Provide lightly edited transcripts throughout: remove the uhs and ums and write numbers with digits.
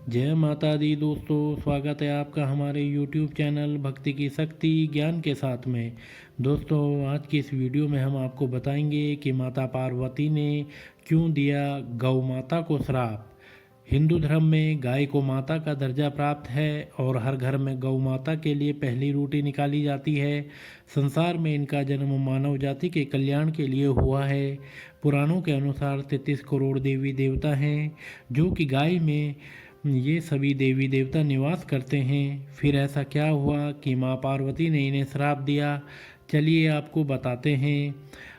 जय माता दी दोस्तों, स्वागत है आपका हमारे YouTube चैनल भक्ति की शक्ति ज्ञान के साथ में। दोस्तों, आज की इस वीडियो में हम आपको बताएंगे कि माता पार्वती ने क्यों दिया गौ माता को श्राप। हिंदू धर्म में गाय को माता का दर्जा प्राप्त है और हर घर में गौ माता के लिए पहली रोटी निकाली जाती है। संसार में इनका जन्म मानव जाति के कल्याण के लिए हुआ है। पुराणों के अनुसार 33 करोड़ देवी देवता हैं, जो कि गाय में ये सभी देवी देवता निवास करते हैं। फिर ऐसा क्या हुआ कि माँ पार्वती ने इन्हें श्राप दिया, चलिए आपको बताते हैं।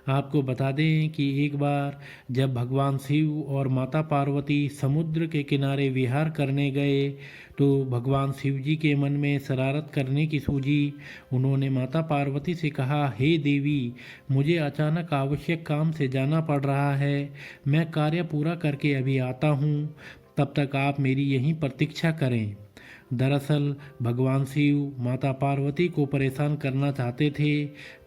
आपको बता दें कि एक बार जब भगवान शिव और माता पार्वती समुद्र के किनारे विहार करने गए तो भगवान शिव जी के मन में शरारत करने की सूझी। उन्होंने माता पार्वती से कहा, हे देवी, मुझे अचानक आवश्यक काम से जाना पड़ रहा है, मैं कार्य पूरा करके अभी आता हूँ, तब तक आप मेरी यहीं प्रतीक्षा करें। दरअसल भगवान शिव माता पार्वती को परेशान करना चाहते थे।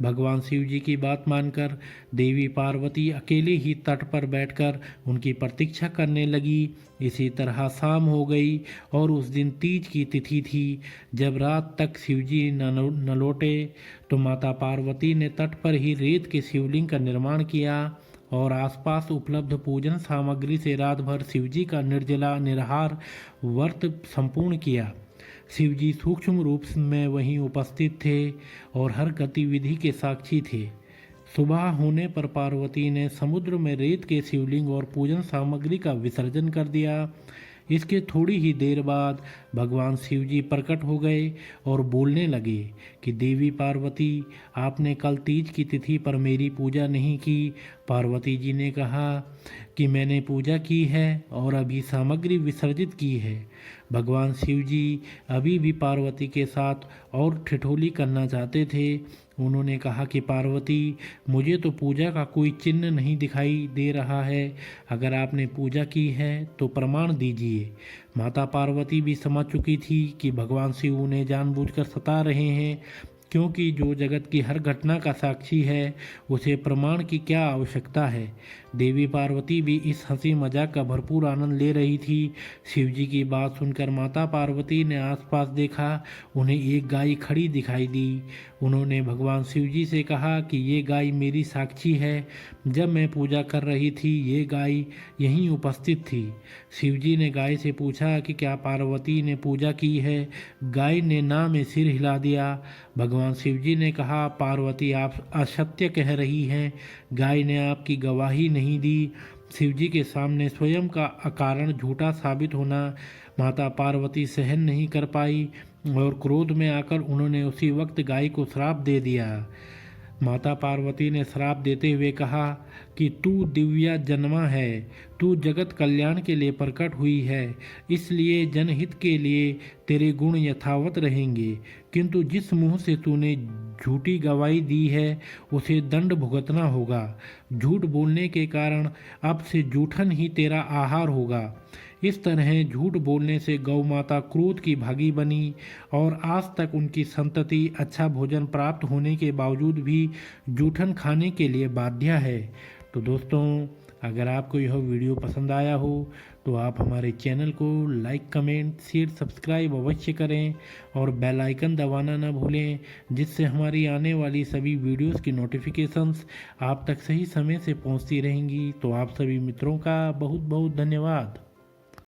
भगवान शिव जी की बात मानकर देवी पार्वती अकेले ही तट पर बैठकर उनकी प्रतीक्षा करने लगी। इसी तरह शाम हो गई और उस दिन तीज की तिथि थी। जब रात तक शिवजी न लौटे तो माता पार्वती ने तट पर ही रेत के शिवलिंग का निर्माण किया और आसपास उपलब्ध पूजन सामग्री से रात भर शिवजी का निर्जला निराहार व्रत संपूर्ण किया। शिवजी सूक्ष्म रूप में वहीं उपस्थित थे और हर गतिविधि के साक्षी थे। सुबह होने पर पार्वती ने समुद्र में रेत के शिवलिंग और पूजन सामग्री का विसर्जन कर दिया। इसके थोड़ी ही देर बाद भगवान शिव जी प्रकट हो गए और बोलने लगे कि देवी पार्वती, आपने कल तीज की तिथि पर मेरी पूजा नहीं की। पार्वती जी ने कहा कि मैंने पूजा की है और अभी सामग्री विसर्जित की है। भगवान शिव जी अभी भी पार्वती के साथ और ठिठोली करना चाहते थे। उन्होंने कहा कि पार्वती, मुझे तो पूजा का कोई चिन्ह नहीं दिखाई दे रहा है, अगर आपने पूजा की है तो प्रमाण दीजिए। माता पार्वती भी समझ चुकी थी कि भगवान शिव उन्हें जानबूझकर सता रहे हैं, क्योंकि जो जगत की हर घटना का साक्षी है उसे प्रमाण की क्या आवश्यकता है। देवी पार्वती भी इस हंसी मजाक का भरपूर आनंद ले रही थी। शिवजी की बात सुनकर माता पार्वती ने आसपास देखा, उन्हें एक गाय खड़ी दिखाई दी। उन्होंने भगवान शिवजी से कहा कि ये गाय मेरी साक्षी है, जब मैं पूजा कर रही थी ये गाय यहीं उपस्थित थी। शिवजी ने गाय से पूछा कि क्या पार्वती ने पूजा की है। गाय ने ना में सिर हिला दिया। भगवान शिवजी ने कहा, पार्वती, आप असत्य कह रही हैं, गाय ने आपकी गवाही नहीं दी। शिवजी के सामने स्वयं का अकारण झूठा साबित होना माता पार्वती सहन नहीं कर पाई और क्रोध में आकर उन्होंने उसी वक्त गाय को श्राप दे दिया। माता पार्वती ने श्राप देते हुए कहा कि तू दिव्या जन्मा है, तू जगत कल्याण के लिए प्रकट हुई है, इसलिए जनहित के लिए तेरे गुण यथावत रहेंगे, किंतु जिस मुंह से तूने झूठी गवाही दी है उसे दंड भुगतना होगा। झूठ बोलने के कारण अब से जूठन ही तेरा आहार होगा। इस तरह झूठ बोलने से गौ माता क्रोध की भागी बनी और आज तक उनकी संतति अच्छा भोजन प्राप्त होने के बावजूद भी जूठन खाने के लिए बाध्य है। तो दोस्तों, अगर आपको यह वीडियो पसंद आया हो तो आप हमारे चैनल को लाइक, कमेंट, शेयर, सब्सक्राइब अवश्य करें और बेल आइकन दबाना न भूलें, जिससे हमारी आने वाली सभी वीडियोस की नोटिफिकेशंस आप तक सही समय से पहुंचती रहेंगी। तो आप सभी मित्रों का बहुत बहुत धन्यवाद।